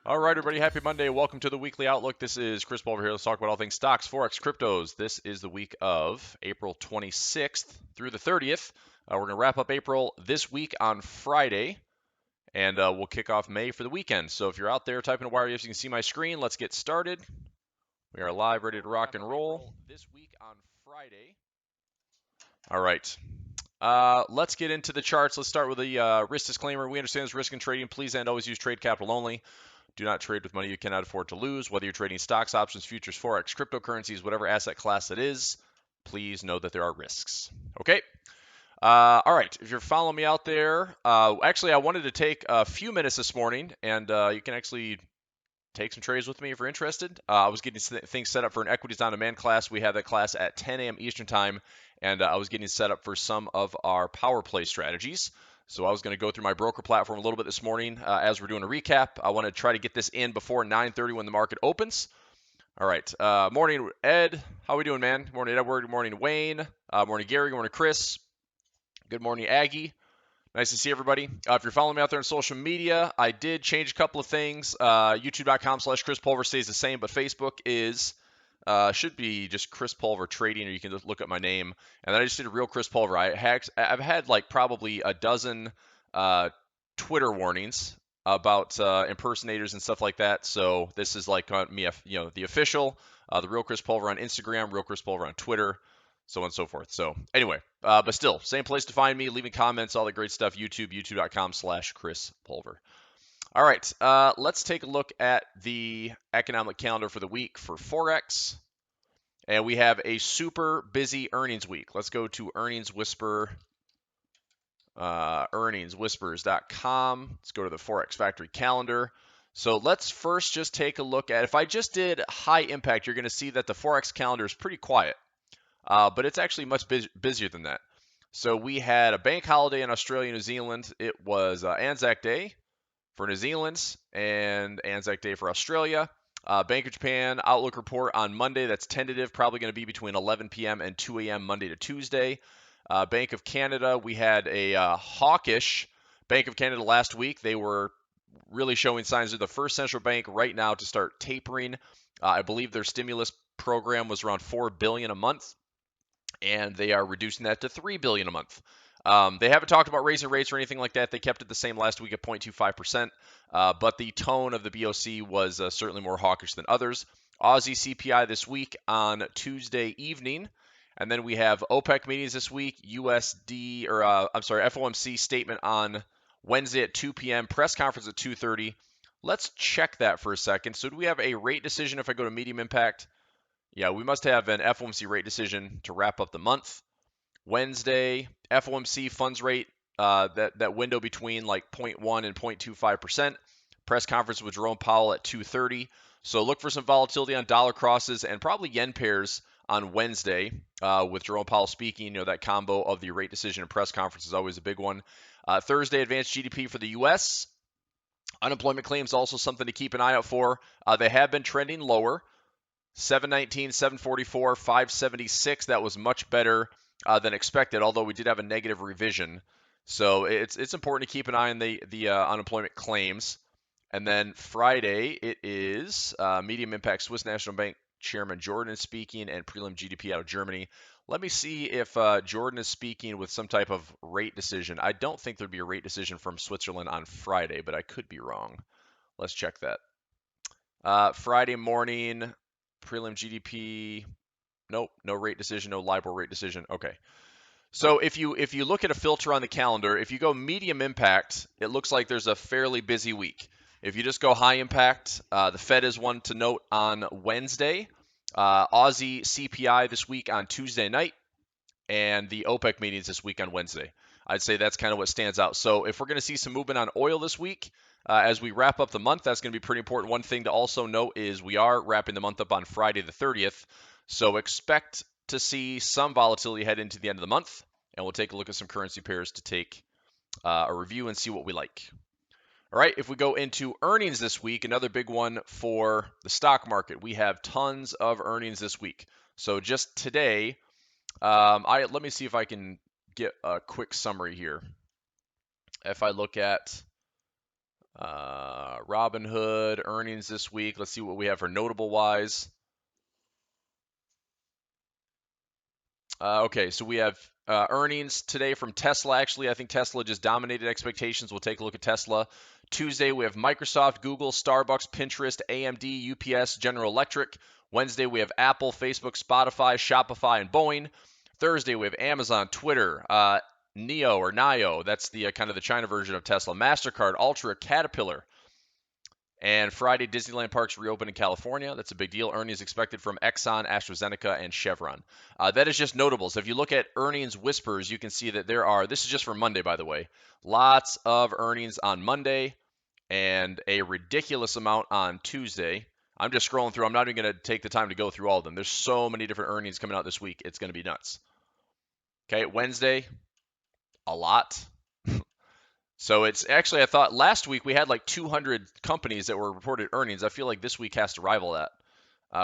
All right, everybody. Happy Monday. Welcome to the Weekly Outlook. This is Chris Pulver here. Let's talk about all things stocks, Forex, cryptos. This is the week of April 26th through the 30th. We're going to wrap up April this week on Friday, and we'll kick off May for the weekend. So if you're out there typing a wire, as you can see my screen, let's get started. We are live, ready to rock and roll. This week on Friday. All right. Let's get into the charts. Let's start with the risk disclaimer. We understand this risk in trading. Please and always use trade capital only. Do not trade with money you cannot afford to lose. Whether you're trading stocks, options, futures, forex, cryptocurrencies, whatever asset class it is, please know that there are risks. Okay. All right. If you're following me out there, actually, I wanted to take a few minutes this morning, and you can actually take some trades with me if you're interested. I was getting things set up for an equities on demand class. We have that class at 10 a.m. Eastern time, and I was getting set up for some of our power play strategies. So I was going to go through my broker platform a little bit this morning as we're doing a recap. I want to try to get this in before 9:30 when the market opens. All right. Morning, Ed. How we doing, man? Morning, Edward. Good morning, Wayne. Morning, Gary. Good morning, Chris. Good morning, Aggie. Nice to see everybody. If you're following me out there on social media, I did change a couple of things. YouTube.com/Chris Pulver stays the same, but Facebook is should be just Chris Pulver Trading, or you can just look at my name. And then I just did a real Chris Pulver. I've had like probably a dozen Twitter warnings about impersonators and stuff like that. So this is like me, the official, the real Chris Pulver on Instagram, real Chris Pulver on Twitter, so on and so forth. So anyway, but still, same place to find me, leaving comments, all the great stuff, youtube.com/Chris Pulver. All right, let's take a look at the economic calendar for the week for Forex. And we have a super busy earnings week. Let's go to Earnings Whisper, earningswhispers.com. Let's go to the Forex Factory calendar. So let's first just take a look at, if I just did high impact, you're going to see that the Forex calendar is pretty quiet. But it's actually much busier than that. So we had a bank holiday in Australia, New Zealand. It was Anzac Day for New Zealand and Anzac Day for Australia. Bank of Japan outlook report on Monday. That's tentative, probably going to be between 11 p.m. and 2 a.m. Monday to Tuesday. Bank of Canada, we had a hawkish Bank of Canada last week. They were really showing signs of the first central bank right now to start tapering. I believe their stimulus program was around $4 billion a month, and they are reducing that to $3 billion a month. They haven't talked about raising rates or anything like that. They kept it the same last week at 0.25%, but the tone of the BOC was certainly more hawkish than others. Aussie CPI this week on Tuesday evening, and then we have OPEC meetings this week. FOMC statement on Wednesday at 2 p.m. Press conference at 2:30. Let's check that for a second. So do we have a rate decision if I go to medium impact? Yeah, we must have an FOMC rate decision to wrap up the month. Wednesday, FOMC funds rate, that window between like 0.1 and 0.25%. Press conference with Jerome Powell at 2:30. So look for some volatility on dollar crosses and probably yen pairs on Wednesday with Jerome Powell speaking. That combo of the rate decision and press conference is always a big one. Thursday, advanced GDP for the U.S. Unemployment claims also something to keep an eye out for. They have been trending lower. 719, 744, 576. That was much better than expected, although we did have a negative revision. So it's important to keep an eye on the unemployment claims. And then Friday, it is medium impact Swiss National Bank Chairman Jordan is speaking and prelim GDP out of Germany. Let me see if Jordan is speaking with some type of rate decision. I don't think there'd be a rate decision from Switzerland on Friday, but I could be wrong. Let's check that. Friday morning, prelim GDP, nope, no rate decision, no LIBOR rate decision. Okay. So if you look at a filter on the calendar, if you go medium impact, it looks like there's a fairly busy week. If you just go high impact, the Fed is one to note on Wednesday, Aussie CPI this week on Tuesday night, and the OPEC meetings this week on Wednesday. I'd say that's kind of what stands out. So if we're going to see some movement on oil this week, as we wrap up the month, that's going to be pretty important. One thing to also note is we are wrapping the month up on Friday the 30th, so expect to see some volatility head into the end of the month, and we'll take a look at some currency pairs to take a review and see what we like. All right, if we go into earnings this week, another big one for the stock market. We have tons of earnings this week. So just today, let me see if I can get a quick summary here. If I look at Robinhood earnings this week. Let's see what we have for notable wise. Okay, so we have earnings today from Tesla. Actually, I think Tesla just dominated expectations. We'll take a look at Tesla. Tuesday, we have Microsoft, Google, Starbucks, Pinterest, AMD, UPS, General Electric. Wednesday, we have Apple, Facebook, Spotify, Shopify, and Boeing. Thursday, we have Amazon, Twitter, NIO. That's the kind of the China version of Tesla. MasterCard, Ultra, Caterpillar. And Friday, Disneyland parks reopen in California. That's a big deal. Earnings expected from Exxon, AstraZeneca, and Chevron. That is just notable. So if you look at earnings whispers, you can see that there are, this is just for Monday, by the way, lots of earnings on Monday and a ridiculous amount on Tuesday. I'm just scrolling through. I'm not even going to take the time to go through all of them. There's so many different earnings coming out this week. It's going to be nuts. Okay, Wednesday, a lot. So it's actually, I thought last week we had like 200 companies that were reported earnings. I feel like this week has to rival that.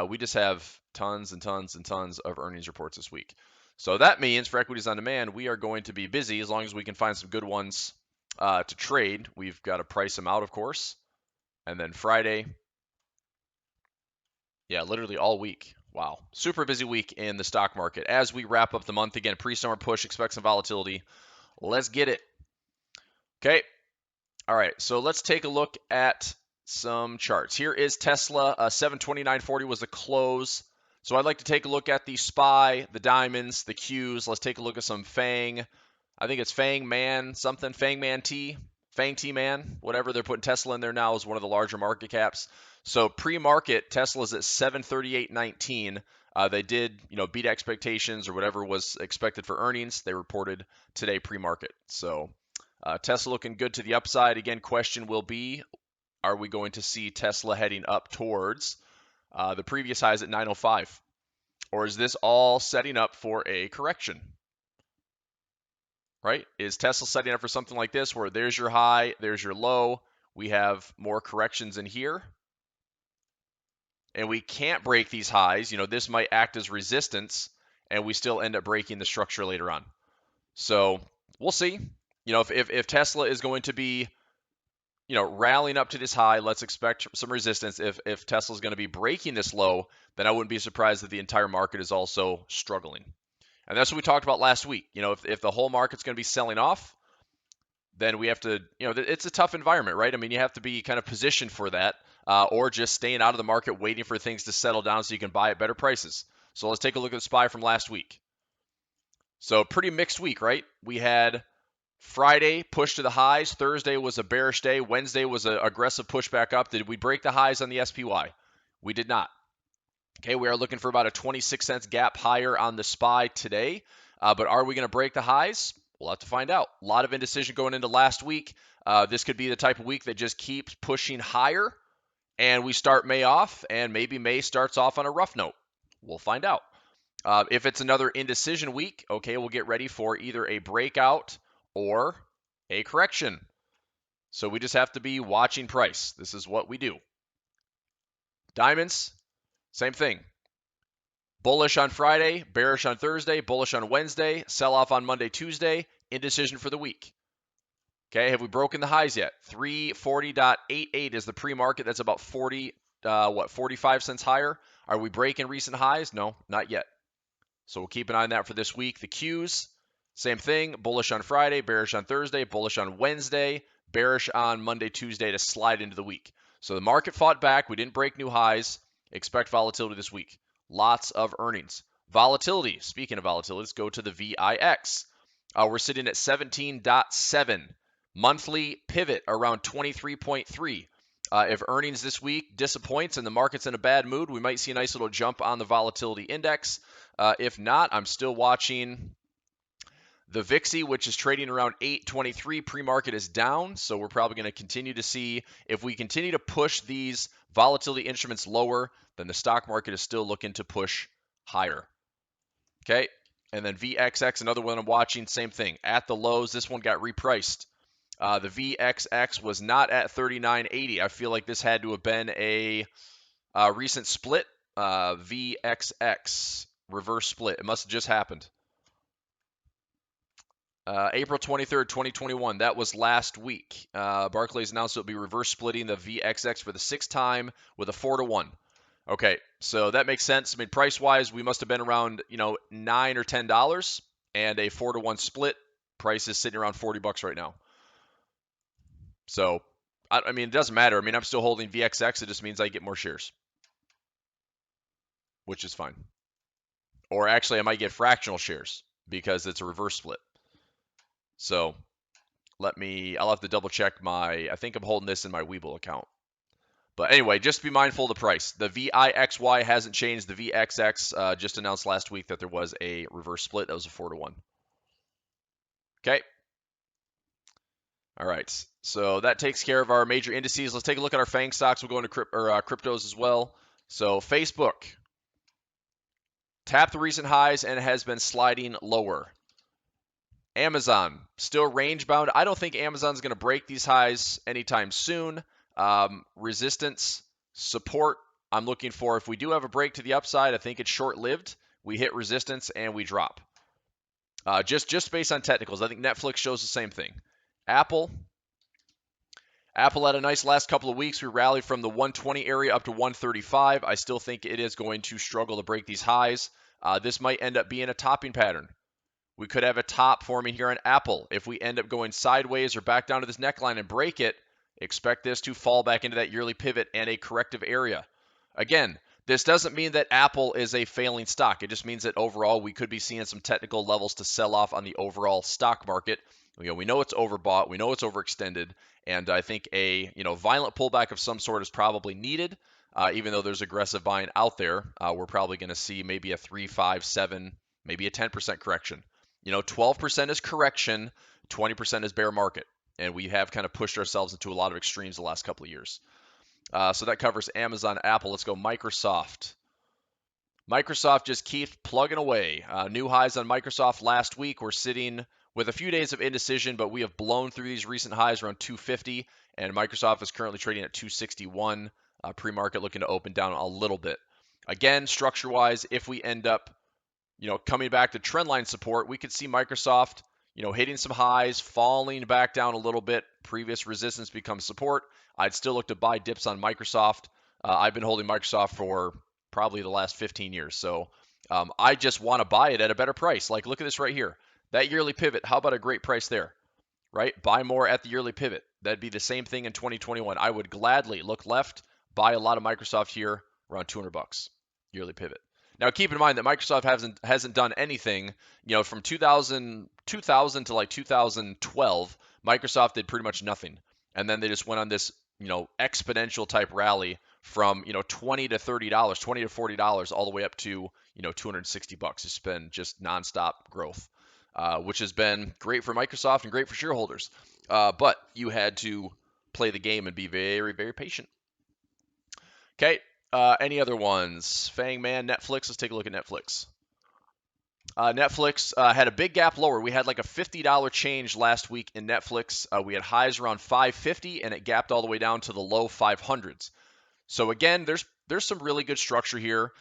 We just have tons and tons and tons of earnings reports this week. So that means for Equities on Demand, we are going to be busy as long as we can find some good ones to trade. We've got to price them out, of course. And then Friday, yeah, literally all week. Wow. Super busy week in the stock market. As we wrap up the month, again, pre-summer push, expect some volatility. Let's get it. Okay. All right, so let's take a look at some charts. Here is Tesla. 729.40 was the close. So I'd like to take a look at the SPY, the diamonds, the Qs. Let's take a look at some FANG. I think it's FANG Man something, FANG Man T, FANG T Man, whatever they're putting Tesla in there now is one of the larger market caps. So pre-market, Tesla's at 738.19. They did, beat expectations or whatever was expected for earnings. They reported today pre-market. So Tesla looking good to the upside. Again, question will be, are we going to see Tesla heading up towards the previous highs at 905? Or is this all setting up for a correction? Right? Is Tesla setting up for something like this where there's your high, there's your low, we have more corrections in here, and we can't break these highs? This might act as resistance, and we still end up breaking the structure later on. So we'll see. If Tesla is going to be, rallying up to this high, let's expect some resistance. If Tesla's going to be breaking this low, then I wouldn't be surprised that the entire market is also struggling. And that's what we talked about last week. If the whole market's going to be selling off, then we have to, it's a tough environment, right? I mean, you have to be kind of positioned for that, or just staying out of the market, waiting for things to settle down so you can buy at better prices. So let's take a look at the SPY from last week. So pretty mixed week, right? We had Friday push to the highs. Thursday was a bearish day. Wednesday was an aggressive push back up. Did we break the highs on the SPY? We did not. Okay, we are looking for about a 26 cents gap higher on the SPY today. But are we going to break the highs? We'll have to find out. A lot of indecision going into last week. This could be the type of week that just keeps pushing higher, and we start May off, and maybe May starts off on a rough note. We'll find out. If it's another indecision week, okay, we'll get ready for either a breakout or a correction. So we just have to be watching price. This is what we do. Diamonds, same thing. Bullish on Friday, bearish on Thursday, bullish on Wednesday, sell off on Monday, Tuesday, indecision for the week. Okay, have we broken the highs yet? 340.88 is the pre-market. That's about 45 cents higher. Are we breaking recent highs? No, not yet. So we'll keep an eye on that for this week. The Qs, same thing. Bullish on Friday, bearish on Thursday, bullish on Wednesday, bearish on Monday, Tuesday to slide into the week. So the market fought back. We didn't break new highs. Expect volatility this week. Lots of earnings. Volatility. Speaking of volatility, let's go to the VIX. We're sitting at 17.7. Monthly pivot around 23.3. If earnings this week disappoints and the market's in a bad mood, we might see a nice little jump on the volatility index. If not, I'm still watching the VIXI, which is trading around 823. Pre-market is down, so we're probably going to continue to see if we continue to push these volatility instruments lower, then the stock market is still looking to push higher. Okay, and then VXX, another one I'm watching, same thing. At the lows, this one got repriced. The VXX was not at 39.80. I feel like this had to have been a recent split. VXX reverse split. It must have just happened. April 23rd, 2021. That was last week. Barclays announced it'll be reverse splitting the VXX for the sixth time with a 4-to-1. Okay, so that makes sense. I mean, price-wise, we must have been around, $9 or $10, and a 4-to-1 split price is sitting around $40 right now. So, I mean, it doesn't matter. I mean, I'm still holding VXX. It just means I get more shares, which is fine. Or actually, I might get fractional shares because it's a reverse split. So I'll have to double check I think I'm holding this in my Webull account. But anyway, just be mindful of the price. The VIXY hasn't changed. The VXX just announced last week that there was a reverse split. That was a 4-to-1. Okay. All right. So that takes care of our major indices. Let's take a look at our FANG stocks. We'll go into cryptos as well. So Facebook tapped the recent highs and has been sliding lower. Amazon, still range bound. I don't think Amazon's going to break these highs anytime soon. Resistance, support, I'm looking for. If we do have a break to the upside, I think it's short-lived. We hit resistance and we drop. Just based on technicals, I think Netflix shows the same thing. Apple had a nice last couple of weeks. We rallied from the 120 area up to 135. I still think it is going to struggle to break these highs. This might end up being a topping pattern. We could have a top forming here on Apple. If we end up going sideways or back down to this neckline and break it, expect this to fall back into that yearly pivot and a corrective area. Again, this doesn't mean that Apple is a failing stock. It just means that overall we could be seeing some technical levels to sell off on the overall stock market. We know it's overbought. We know it's overextended. And I think a violent pullback of some sort is probably needed. Even though there's aggressive buying out there, we're probably going to see maybe a 3, 5, 7, maybe a 10% correction. 12% is correction, 20% is bear market. And we have kind of pushed ourselves into a lot of extremes the last couple of years. So that covers Amazon, Apple. Let's go Microsoft. Microsoft just keeps plugging away. New highs on Microsoft last week. We're sitting with a few days of indecision, but we have blown through these recent highs around 250, and Microsoft is currently trading at 261. Pre-market looking to open down a little bit. Again, structure-wise, if we end up coming back to trendline support, we could see Microsoft, hitting some highs, falling back down a little bit. Previous resistance becomes support. I'd still look to buy dips on Microsoft. I've been holding Microsoft for probably the last 15 years. So I just want to buy it at a better price. Like, look at this right here. That yearly pivot, how about a great price there, right? Buy more at the yearly pivot. That'd be the same thing in 2021. I would gladly look left, buy a lot of Microsoft here around $200, yearly pivot. Now, keep in mind that Microsoft hasn't done anything, from 2000 to like 2012, Microsoft did pretty much nothing. And then they just went on this, exponential type rally from, $20 to $30, $20 to $40, all the way up to, $260. It's been just nonstop growth, which has been great for Microsoft and great for shareholders. But you had to play the game and be very, very patient. Okay. Any other ones? Fang Man, Netflix. Let's take a look at Netflix. Netflix had a big gap lower. We had like a $50 change last week in Netflix. We had highs around $550, and it gapped all the way down to the low 500s. So again, there's some really good structure here.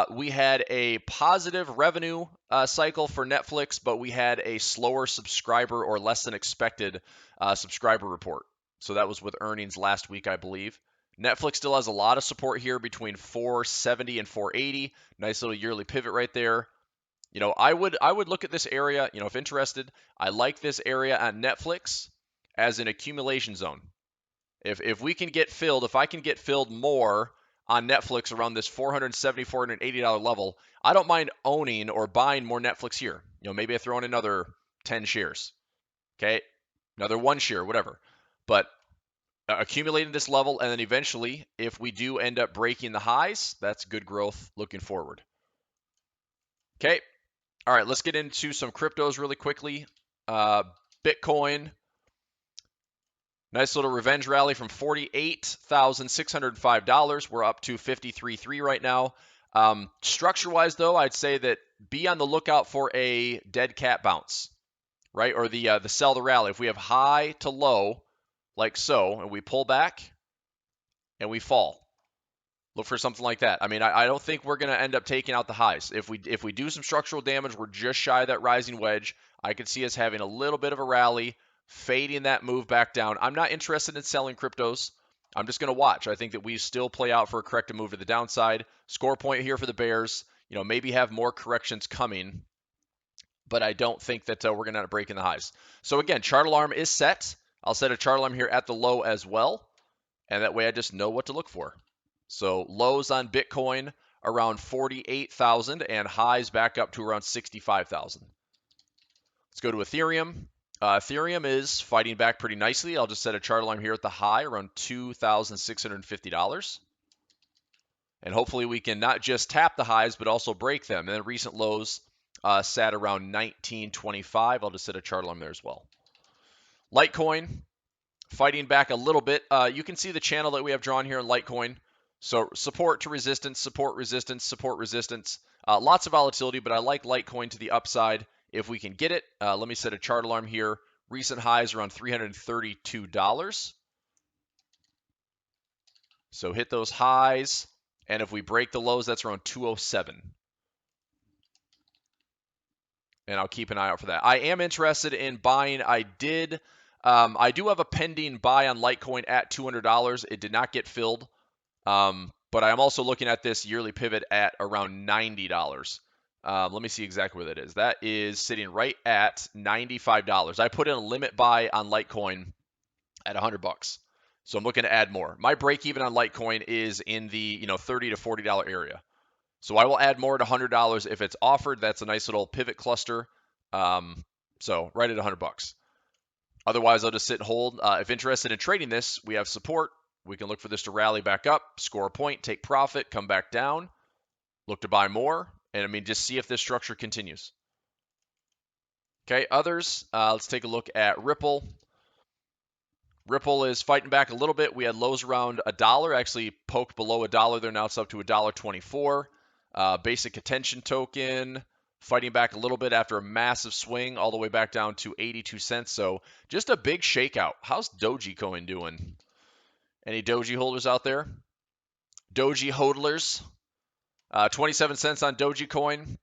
We had a positive revenue cycle for Netflix, but we had a slower subscriber or less than expected subscriber report. So that was with earnings last week, I believe. Netflix still has a lot of support here between 470 and 480. Nice little yearly pivot right there. I would look at this area, if interested. I like this area on Netflix as an accumulation zone. If we can get filled, if I can get filled more on Netflix around this $470, $480 level, I don't mind owning or buying more Netflix here. Maybe I throw in another 10 shares. Okay, another 1 share, whatever. But accumulating this level, and then eventually, if we do end up breaking the highs, that's good growth looking forward. Okay. All right, let's get into some cryptos really quickly. Bitcoin, nice little revenge rally from $48,605. We're up to $53,300 right now. Structure-wise, though, I'd say that be on the lookout for a dead cat bounce, right? Or the sell the rally. If we have high to low, like so, and we pull back and we fall, Look for something like that. I mean, I don't think we're going to end up taking out the highs. If we do some structural damage, we're just shy of that rising wedge. I could see us having a little bit of a rally, fading that move back down. I'm not interested in selling cryptos. I'm just going to watch. I think that we still play out for a corrective move to the downside. Score point here for the bears. Maybe have more corrections coming, but I don't think that we're going to end up breaking the highs. So again, chart alarm is set. I'll set a chart alarm here at the low as well, and that way I just know what to look for. So lows on Bitcoin around 48,000 and highs back up to around 65,000. Let's go to Ethereum. Ethereum is fighting back pretty nicely. I'll just set a chart alarm here at the high around $2,650. And hopefully we can not just tap the highs, but also break them. And then recent lows sat around 1925. I'll just set a chart alarm there as well. Litecoin, fighting back a little bit. You can see the channel that we have drawn here in Litecoin. So support to resistance, support, resistance, support, resistance. Lots of volatility, but I like Litecoin to the upside if we can get it. Let me set a chart alarm here. Recent highs around $332. So hit those highs, and if we break the lows, that's around 207. And I'll keep an eye out for that. I am interested in buying. I do have a pending buy on Litecoin at $200. It did not get filled. But I'm also looking at this yearly pivot at around $90. Let me see exactly where that is. That is sitting right at $95. I put in a limit buy on Litecoin at $100. So I'm looking to add more. My break even on Litecoin is in the $30 to $40 area. So I will add more at $100 if it's offered. That's a nice little pivot cluster. So right at $100. Otherwise, I'll just sit and hold. If interested in trading this, we have support. We can look for this to rally back up, score a point, take profit, come back down, look to buy more, and just see if this structure continues. Okay, others, let's take a look at Ripple. Ripple is fighting back a little bit. We had lows around $1, actually poked below $1 there. Now it's up to $1.24. Basic attention token, fighting back a little bit after a massive swing all the way back down to 82 cents. So just a big shakeout. How's Dogecoin doing? Any Doji holders out there? Doji hodlers, 27 cents on Dogecoin.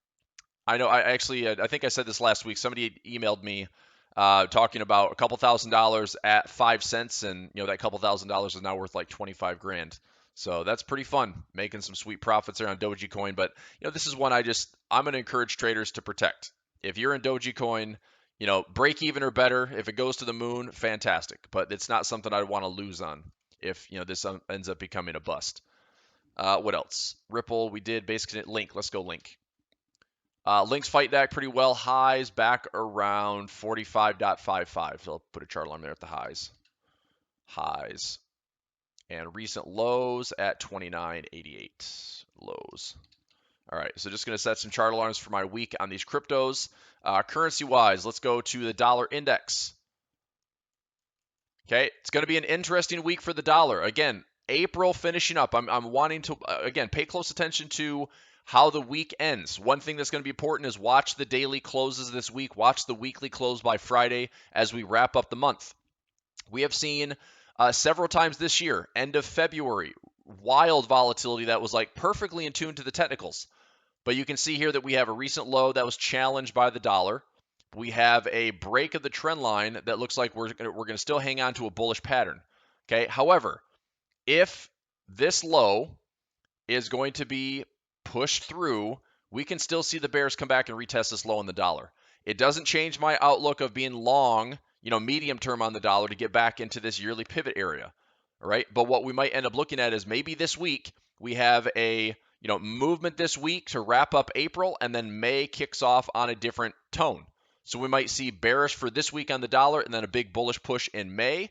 I know. I think I said this last week. Somebody emailed me talking about a couple $1,000s at 5 cents, and that couple $1,000 is now worth like 25 grand. So that's pretty fun, making some sweet profits there on Dogecoin. But this is one I'm going to encourage traders to protect. If you're in Dogecoin, break even or better. If it goes to the moon, fantastic. But it's not something I'd want to lose on if this ends up becoming a bust. What else? Ripple, we did basically Link. Let's go Link. Link's fight back pretty well. Highs back around 45.55. So I'll put a chart alarm there at the highs. Highs. And recent lows at 29.88. Lows. All right, so just going to set some chart alarms for my week on these cryptos. Currency-wise, let's go to the dollar index. Okay, it's going to be an interesting week for the dollar. Again, April finishing up. I'm wanting to, again, pay close attention to how the week ends. One thing that's going to be important is watch the daily closes this week. Watch the weekly close by Friday as we wrap up the month. We have seen several times this year, end of February, wild volatility that was like perfectly in tune to the technicals. But you can see here that we have a recent low that was challenged by the dollar. We have a break of the trend line that looks like we're going to still hang on to a bullish pattern. Okay. However, if this low is going to be pushed through, we can still see the bears come back and retest this low in the dollar. It doesn't change my outlook of being long, medium term on the dollar to get back into this yearly pivot area. All right. But what we might end up looking at is maybe this week we have a movement this week to wrap up April, and then May kicks off on a different tone. So we might see bearish for this week on the dollar and then a big bullish push in May.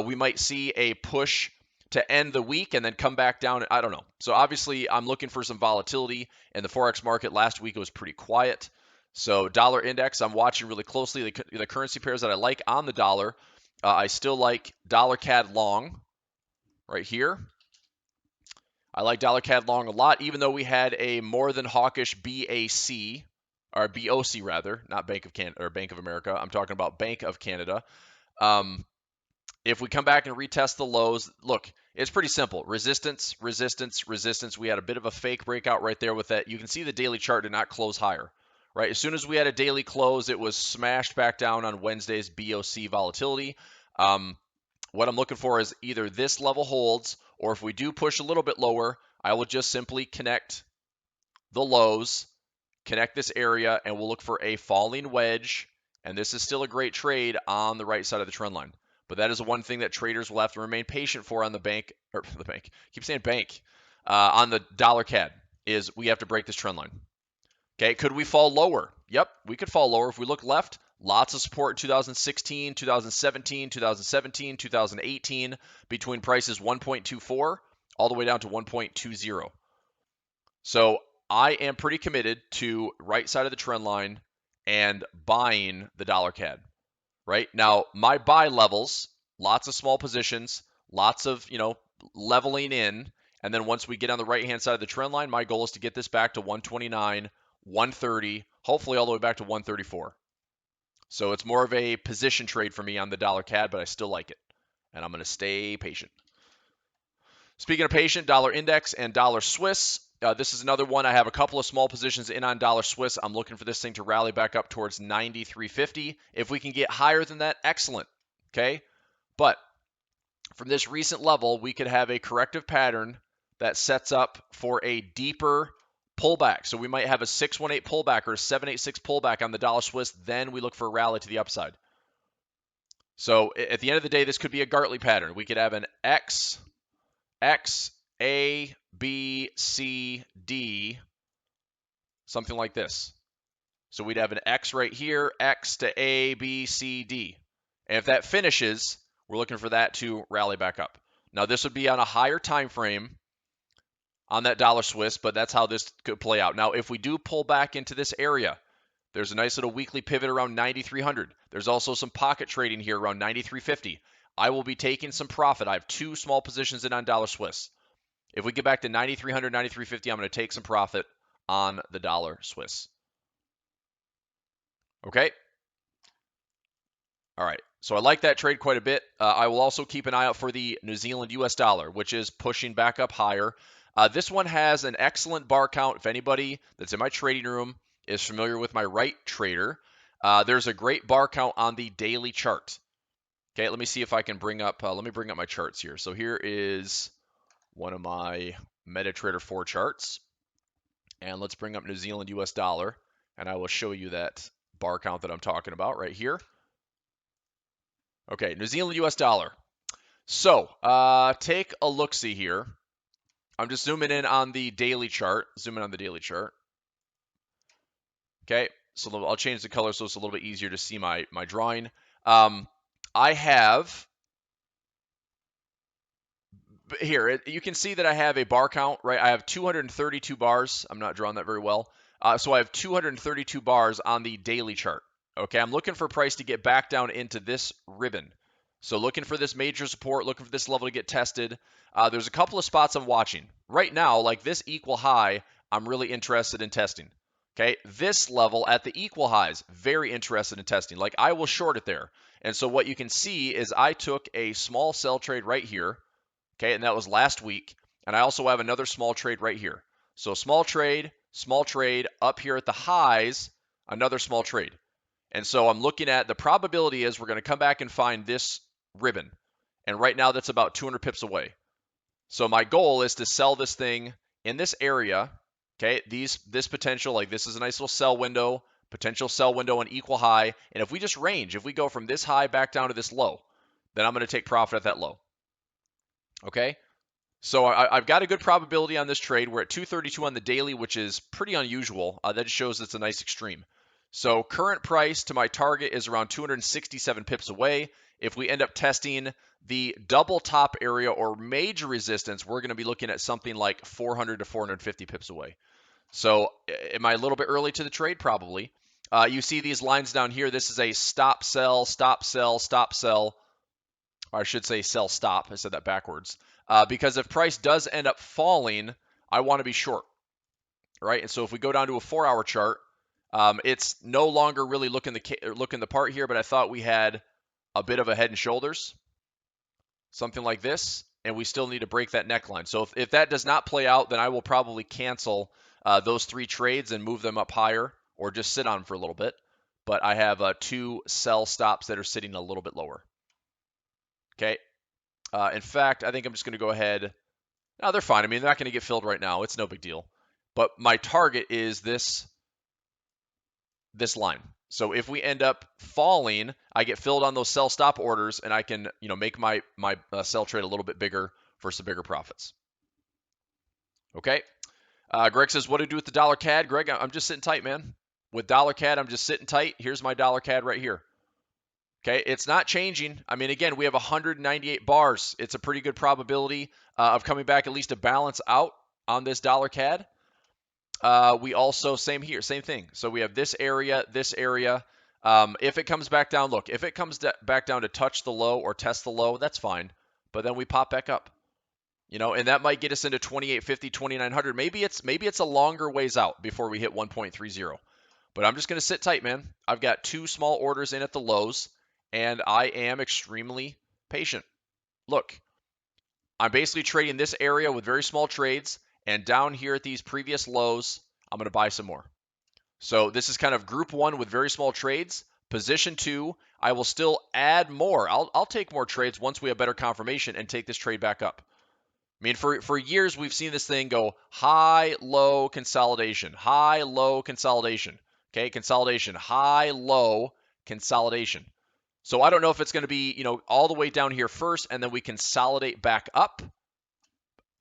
We might see a push to end the week and then come back down. I don't know. So obviously I'm looking for some volatility in the Forex market. Last week it was pretty quiet. So dollar index, I'm watching really closely the currency pairs that I like on the dollar. I still like dollar CAD long right here. I like dollar CAD long a lot, even though we had a more than hawkish BAC, or BOC rather, not Bank of Canada or Bank of America. I'm talking about Bank of Canada. If we come back and retest the lows, look, it's pretty simple. Resistance, resistance, resistance. We had a bit of a fake breakout right there with that. You can see the daily chart did not close higher, right? As soon as we had a daily close, it was smashed back down on Wednesday's BOC volatility. What I'm looking for is either this level holds, or if we do push a little bit lower, I will just simply connect the lows, connect this area, and we'll look for a falling wedge. And this is still a great trade on the right side of the trend line. But that is one thing that traders will have to remain patient for on the bank, or the bank, keep saying bank, on the dollar CAD, is we have to break this trend line. Okay, could we fall lower? Yep, we could fall lower. If we look left, lots of support in 2016, 2017, 2017, 2018, between prices 1.24 all the way down to 1.20. So I am pretty committed to right side of the trend line and buying the dollar CAD. Right now, my buy levels, lots of small positions, lots of leveling in, and then once we get on the right hand side of the trend line, my goal is to get this back to 129, 130, hopefully all the way back to 134. So it's more of a position trade for me on the dollar CAD, but I still like it, and I'm going to stay patient. Speaking of patient, dollar index and dollar Swiss. This is another one. I have a couple of small positions in on dollar Swiss. I'm looking for this thing to rally back up towards 93.50. If we can get higher than that, excellent. Okay, but from this recent level, we could have a corrective pattern that sets up for a deeper pullback. So we might have a 618 pullback or a 786 pullback on the dollar Swiss. Then we look for a rally to the upside. So at the end of the day, this could be a Gartley pattern. We could have an X, A, B, C, D, something like this. So we'd have an X right here, X to A, B, C, D. And if that finishes, we're looking for that to rally back up. Now this would be on a higher time frame on that dollar Swiss, but that's how this could play out. Now if we do pull back into this area, there's a nice little weekly pivot around 9,300. There's also some pocket trading here around 93.50. I will be taking some profit. I have two small positions in on dollar Swiss. If we get back to 9,300, 93.50, I'm going to take some profit on the dollar Swiss. Okay. All right. So I like that trade quite a bit. I will also keep an eye out for the New Zealand US dollar, which is pushing back up higher. This one has an excellent bar count. If anybody that's in my trading room is familiar with my right trader, there's a great bar count on the daily chart. Okay, let me see if I can bring up, let me bring up my charts here. So here is one of my MetaTrader 4 charts. And let's bring up New Zealand US dollar, and I will show you that bar count that I'm talking about right here. Okay, New Zealand US dollar. So take a look-see here. I'm just zooming in on the daily chart. Zoom in on the daily chart. Okay, so I'll change the color so it's a little bit easier to see my drawing. I have here, you can see that I have a bar count, right? I have 232 bars. I'm not drawing that very well. So I have 232 bars on the daily chart. Okay, I'm looking for price to get back down into this ribbon. So looking for this major support, looking for this level to get tested. There's a couple of spots I'm watching. Right now, like this equal high, I'm really interested in testing. Okay, this level at the equal highs, very interested in testing. Like I will short it there. And so what you can see is I took a small sell trade right here. Okay, and that was last week. And I also have another small trade right here. So small trade, up here at the highs, another small trade. And so I'm looking at the probability is we're going to come back and find this ribbon. And right now that's about 200 pips away. So my goal is to sell this thing in this area. Okay, this potential, like this is a nice little sell window, potential sell window and equal high. And if we just range, if we go from this high back down to this low, then I'm going to take profit at that low. Okay, so I've got a good probability on this trade. We're at 232 on the daily, which is pretty unusual. That shows it's a nice extreme. So current price to my target is around 267 pips away. If we end up testing the double top area or major resistance, we're going to be looking at something like 400 to 450 pips away. So am I a little bit early to the trade? Probably. You see these lines down here. This is a stop, sell, stop, sell, stop, sell. Or I should say sell, stop. I said that backwards. Because if price does end up falling, I want to be short. Right? And so if we go down to a 4-hour chart, it's no longer really looking the part here, but I thought we had a bit of a head and shoulders. something like this, and we still need to break that neckline. So if that does not play out, then I will probably cancel those 3 trades and move them up higher or just sit on them for a little bit. But I have 2 sell stops that are sitting a little bit lower. Okay. In fact, I think I'm just going to go ahead. No, they're fine. I mean, they're not going to get filled right now. It's no big deal. But my target is this line. So if we end up falling, I get filled on those sell stop orders, and I can, make my sell trade a little bit bigger for some bigger profits. Okay. Greg says, what do I do with the dollar CAD? Greg, I'm just sitting tight, man. With dollar CAD, I'm just sitting tight. Here's my dollar CAD right here. Okay, it's not changing. I mean, again, we have 198 bars. It's a pretty good probability of coming back at least a balance out on this dollar CAD. We also, same here, same thing. So we have this area, this area. If it comes back down, look, if it comes back down to touch the low or test the low, that's fine. But then we pop back up. And that might get us into 2850, 2900. Maybe it's a longer ways out before we hit 1.30. But I'm just going to sit tight, man. I've got 2 small orders in at the lows, and I am extremely patient. Look, I'm basically trading this area with very small trades, and down here at these previous lows, I'm going to buy some more. So this is kind of group 1 with very small trades. Position 2, I will still add more. I'll take more trades once we have better confirmation and take this trade back up. I mean, for years, we've seen this thing go high, low, consolidation, high, low, consolidation. Okay, consolidation, high, low, consolidation. So I don't know if it's going to be, all the way down here first, and then we consolidate back up.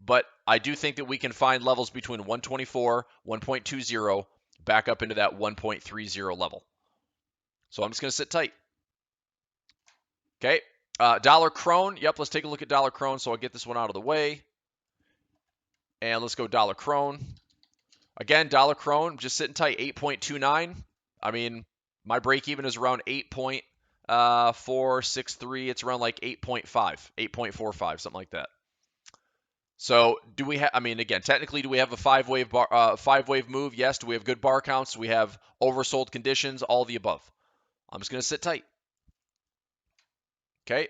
But I do think that we can find levels between 124, 1.20, back up into that 1.30 level. So I'm just going to sit tight. Okay, dollar krone. Yep, let's take a look at dollar krone. So I'll get this one out of the way. And let's go dollar krone. Again, dollar krone, just sitting tight, 8.29. I mean, my break even is around 8.463. It's around like 8.5, 8.45, something like that. So do we have, I mean, again, technically, do we have a 5-wave move? Yes. Do we have good bar counts? Do we have oversold conditions? All the above. I'm just going to sit tight. Okay.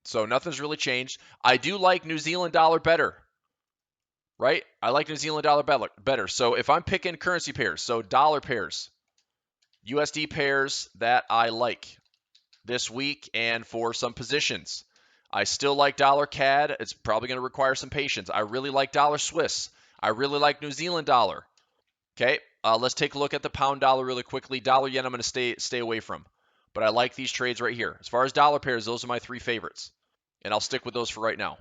So nothing's really changed. I do like New Zealand dollar better. Right? I like New Zealand dollar better. So if I'm picking currency pairs, so dollar pairs, USD pairs that I like this week and for some positions, I still like dollar CAD. It's probably going to require some patience. I really like dollar Swiss. I really like New Zealand dollar. Okay, let's take a look at the pound dollar really quickly. Dollar yen I'm going to stay away from. But I like these trades right here. As far as dollar pairs, those are my 3 favorites. And I'll stick with those for right now.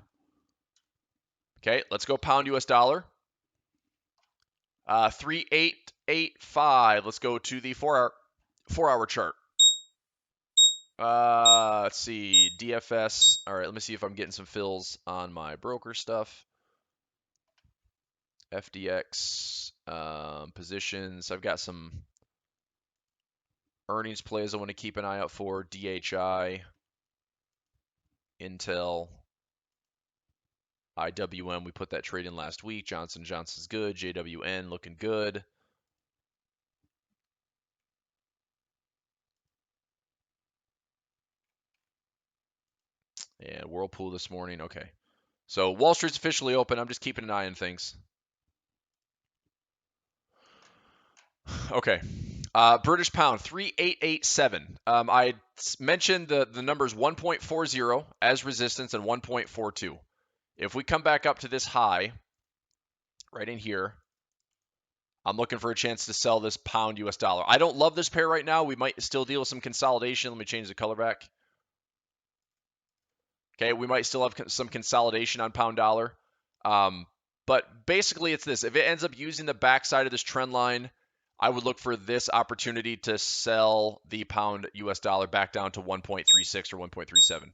Okay, let's go pound US dollar. 3885. Let's go to the 4-hour chart. Let's see, DFS. All right, let me see if I'm getting some fills on my broker stuff. FDX positions. I've got some earnings plays I want to keep an eye out for. DHI, Intel, IWM. We put that trade in last week. Johnson & Johnson's good. JWN looking good. And Whirlpool this morning. Okay. So Wall Street's officially open. I'm just keeping an eye on things. Okay. British pound, 3887. I mentioned the numbers 1.40 as resistance and 1.42. If we come back up to this high, right in here, I'm looking for a chance to sell this pound US dollar. I don't love this pair right now. We might still deal with some consolidation. Let me change the color back. Okay, we might still have some consolidation on pound dollar. But basically it's this. If it ends up using the backside of this trend line, I would look for this opportunity to sell the pound US dollar back down to 1.36 or 1.37.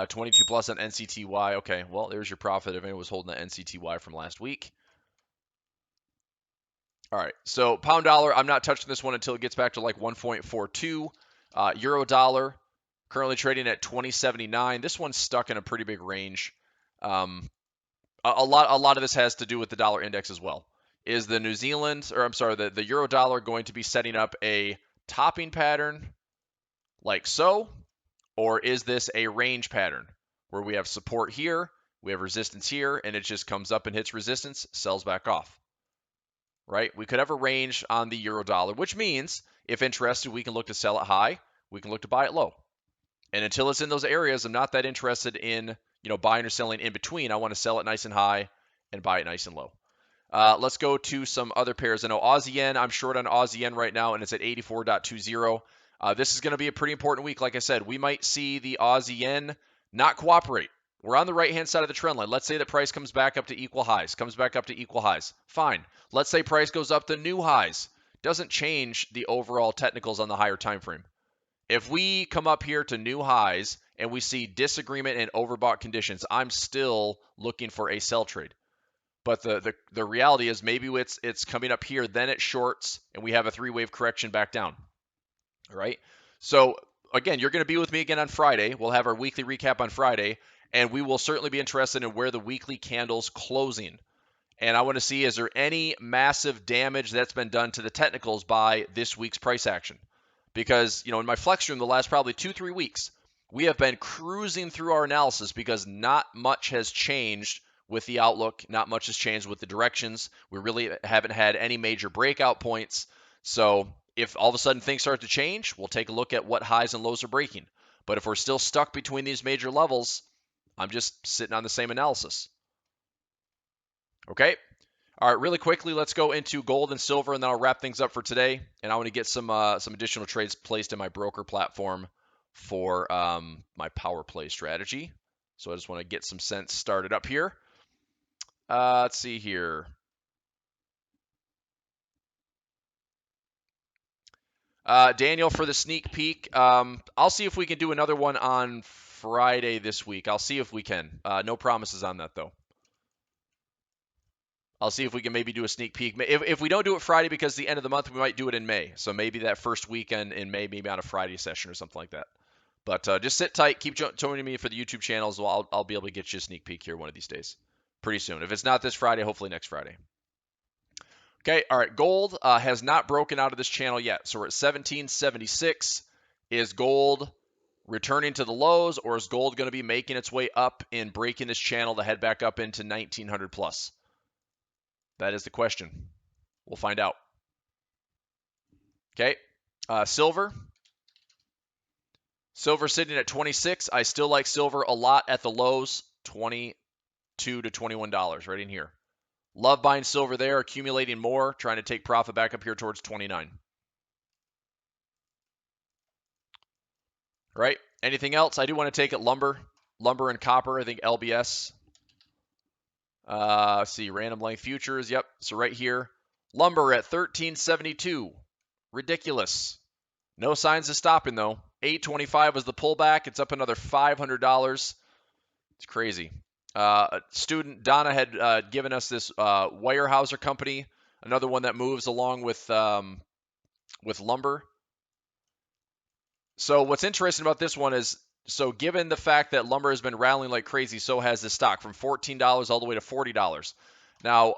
22 plus on NCTY. Okay, well, there's your profit if anyone was holding the NCTY from last week. All right, so pound dollar, I'm not touching this one until it gets back to like 1.42. Euro dollar, currently trading at 20.79. This one's stuck in a pretty big range. A lot of this has to do with the dollar index as well. Is the the euro dollar going to be setting up a topping pattern like so? Or is this a range pattern where we have support here, we have resistance here, and it just comes up and hits resistance, sells back off, right? We could have a range on the euro dollar, which means if interested, we can look to sell it high, we can look to buy it low. And until it's in those areas, I'm not that interested in, buying or selling in between. I want to sell it nice and high and buy it nice and low. Let's go to some other pairs. I know Aussie Yen, I'm short on Aussie Yen right now, and it's at 84.20. This is going to be a pretty important week. Like I said, we might see the Aussie Yen not cooperate. We're on the right-hand side of the trend line. Let's say the price comes back up to equal highs, Fine. Let's say price goes up to new highs. Doesn't change the overall technicals on the higher time frame. If we come up here to new highs and we see disagreement and overbought conditions, I'm still looking for a sell trade. But the reality is maybe it's coming up here, then it shorts, and we have a three-wave correction back down. All right. So again, you're going to be with me again on Friday. We'll have our weekly recap on Friday, and we will certainly be interested in where the weekly candle's closing. And I want to see, is there any massive damage that's been done to the technicals by this week's price action? Because, in my flex room the last probably 2-3 weeks, we have been cruising through our analysis because not much has changed with the outlook. Not much has changed with the directions. We really haven't had any major breakout points. So if all of a sudden things start to change, we'll take a look at what highs and lows are breaking. But if we're still stuck between these major levels, I'm just sitting on the same analysis. Okay. All right, really quickly, let's go into gold and silver, and then I'll wrap things up for today. And I want to get some additional trades placed in my broker platform for my power play strategy. So I just want to get some cents started up here. Let's see here. Daniel, for the sneak peek, I'll see if we can do another one on Friday this week. I'll see if we can. No promises on that, though. I'll see if we can maybe do a sneak peek. If we don't do it Friday because it's the end of the month, we might do it in May. So maybe that first weekend in May, maybe on a Friday session or something like that. But just sit tight. Keep joining me for the YouTube channels. I'll be able to get you a sneak peek here one of these days. Pretty soon. If it's not this Friday, hopefully next Friday. Okay, all right. Gold has not broken out of this channel yet. So we're at 1776. Is gold returning to the lows, or is gold going to be making its way up and breaking this channel to head back up into 1900 plus? That is the question. We'll find out. Okay. Silver. Silver sitting at 26. I still like silver a lot at the lows, $22 to $21 right in here. Love buying silver there, accumulating more, trying to take profit back up here towards 29. All right. Anything else? I do want to take it lumber and copper. I think LBS. Let's see, random length futures. Yep. So right here, lumber at 1372. Ridiculous. No signs of stopping though. 825 was the pullback. It's up another $500. It's crazy. Student Donna had given us this Weyerhaeuser company, another one that moves along with lumber. So what's interesting about this one is, so given the fact that lumber has been rallying like crazy, so has this stock from $14 all the way to $40. Now,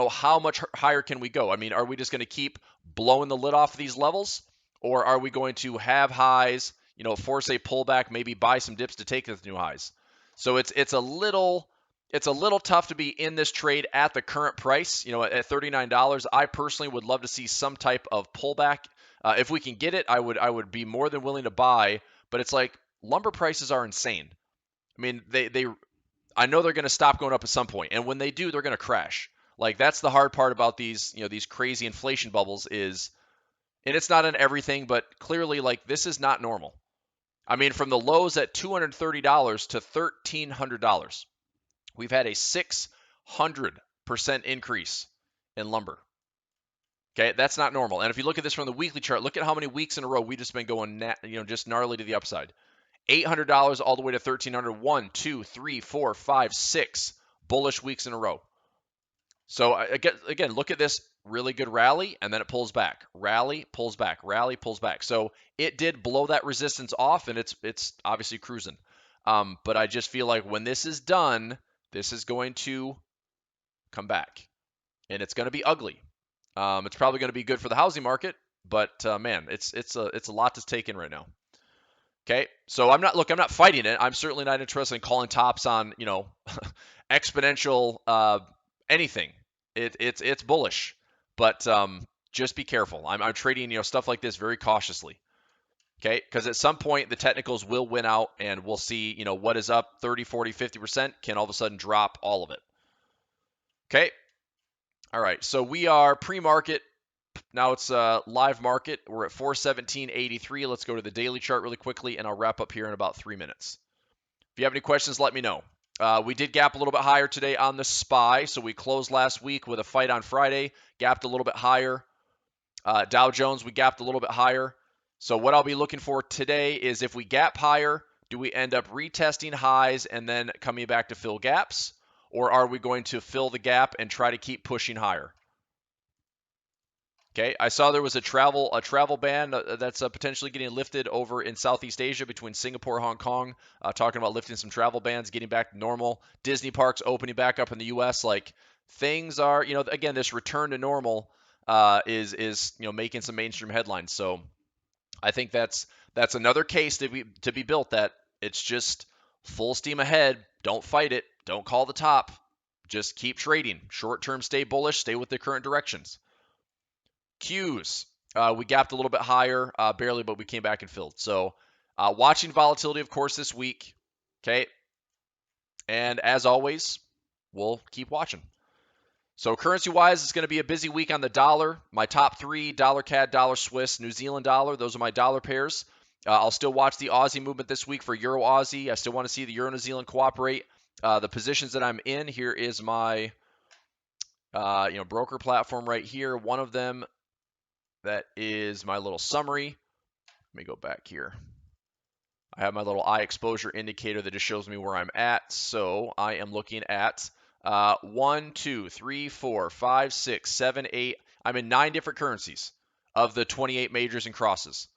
how much higher can we go? I mean, are we just going to keep blowing the lid off of these levels, or are we going to have highs, force a pullback, maybe buy some dips to take those new highs? So it's a little tough to be in this trade at the current price, at $39. I personally would love to see some type of pullback. If we can get it, I would be more than willing to buy, but it's like lumber prices are insane. I mean, I know they're going to stop going up at some point, and when they do, they're going to crash. Like, that's the hard part about these crazy inflation bubbles is, and it's not in everything, but clearly, like, this is not normal. I mean, from the lows at $230 to $1,300, we've had a 600% increase in lumber. Okay, that's not normal. And if you look at this from the weekly chart, look at how many weeks in a row we've just been going, just gnarly to the upside. $800 all the way to $1,300. 1, 2, 3, 4, 5, 6 bullish weeks in a row. So again, look at this really good rally, and then it pulls back. Rally, pulls back. Rally, pulls back. So it did blow that resistance off, and it's obviously cruising. But I just feel like when this is done, this is going to come back, and it's going to be ugly. It's probably going to be good for the housing market, but man, it's a lot to take in right now. Okay, so I'm not fighting it. I'm certainly not interested in calling tops on, exponential anything. It's bullish, but just be careful. I'm trading, stuff like this very cautiously. Okay, because at some point the technicals will win out, and we'll see, what is up 30, 40, 50% can all of a sudden drop all of it. Okay, all right, so we are pre-market. Now it's live market. We're at 417.83. Let's go to the daily chart really quickly, and I'll wrap up here in about 3 minutes. If you have any questions, let me know. We did gap a little bit higher today on the SPY, so we closed last week with a fight on Friday, gapped a little bit higher. Dow Jones, we gapped a little bit higher. So what I'll be looking for today is if we gap higher, do we end up retesting highs and then coming back to fill gaps? Or are we going to fill the gap and try to keep pushing higher? Okay, I saw there was a travel ban that's potentially getting lifted over in Southeast Asia between Singapore and Hong Kong, talking about lifting some travel bans, getting back to normal. Disney parks opening back up in the U.S. Like things are, again, this return to normal is making some mainstream headlines. So I think that's another case to be built that it's just full steam ahead. Don't fight it. Don't call the top. Just keep trading. Short term, stay bullish. Stay with the current directions. Qs, we gapped a little bit higher, barely, but we came back and filled. So watching volatility, of course, this week. Okay. And as always, we'll keep watching. So currency-wise, it's going to be a busy week on the dollar. My top three, dollar CAD, dollar Swiss, New Zealand dollar. Those are my dollar pairs. I'll still watch the Aussie movement this week for Euro Aussie. I still want to see the Euro New Zealand cooperate. The positions that I'm in, here is my broker platform right here. One of them, that is my little summary. Let me go back here. I have my little eye exposure indicator that just shows me where I'm at. So I am looking at 1, 2, 3, 4, 5, 6, 7, 8. I'm in 9 different currencies of the 28 majors and crosses.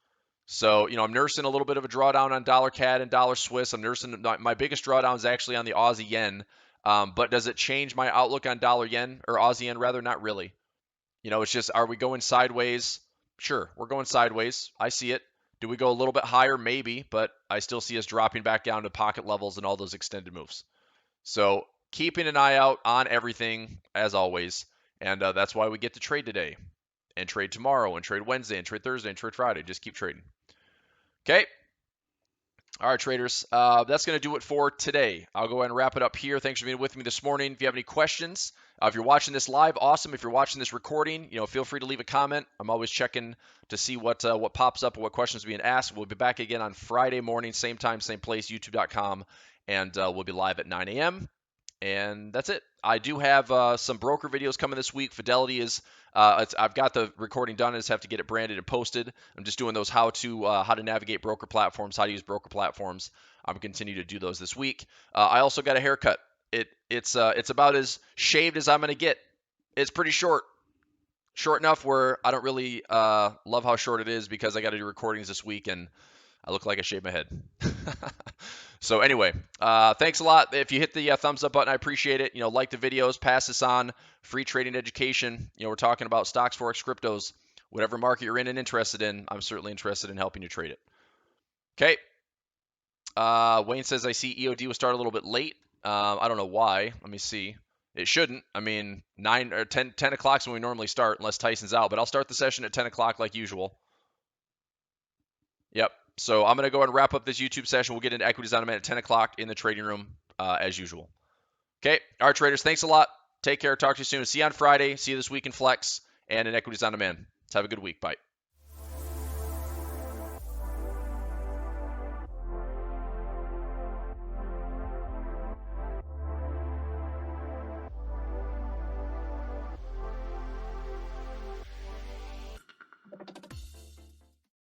So, I'm nursing a little bit of a drawdown on dollar CAD and dollar Swiss. I'm nursing my biggest drawdown is actually on the Aussie yen. But does it change my outlook on dollar yen or Aussie yen rather? Not really. It's just, are we going sideways? Sure, we're going sideways. I see it. Do we go a little bit higher? Maybe, but I still see us dropping back down to pocket levels and all those extended moves. So keeping an eye out on everything as always. And that's why we get to trade today and trade tomorrow and trade Wednesday and trade Thursday and trade Friday. Just keep trading. Okay. All right, traders, that's going to do it for today. I'll go ahead and wrap it up here. Thanks for being with me this morning. If you have any questions, if you're watching this live, awesome. If you're watching this recording, feel free to leave a comment. I'm always checking to see what pops up and what questions are being asked. We'll be back again on Friday morning, same time, same place, youtube.com, and we'll be live at 9 a.m. And that's it. I do have some broker videos coming this week. Fidelity is, I've got the recording done. I just have to get it branded and posted. I'm just doing those how to navigate broker platforms, how to use broker platforms. I'm continue to do those this week. I also got a haircut. It's about as shaved as I'm going to get. It's pretty short enough where I don't really love how short it is because I got to do recordings this week and I look like I shaved my head. So anyway, thanks a lot. If you hit the thumbs up button, I appreciate it. Like the videos, pass this on. Free trading education. We're talking about stocks, forex, cryptos, whatever market you're in and interested in. I'm certainly interested in helping you trade it. Okay. Wayne says I see EOD will start a little bit late. I don't know why. Let me see. It shouldn't. I mean, 9 or 10 o'clock is when we normally start, unless Tyson's out. But I'll start the session at 10 o'clock like usual. Yep. So I'm going to go ahead and wrap up this YouTube session. We'll get into equities on demand at 10 o'clock in the trading room as usual. Okay. All right, traders. Thanks a lot. Take care. Talk to you soon. See you on Friday. See you this week in Flex and in equities on demand. Let's have a good week. Bye.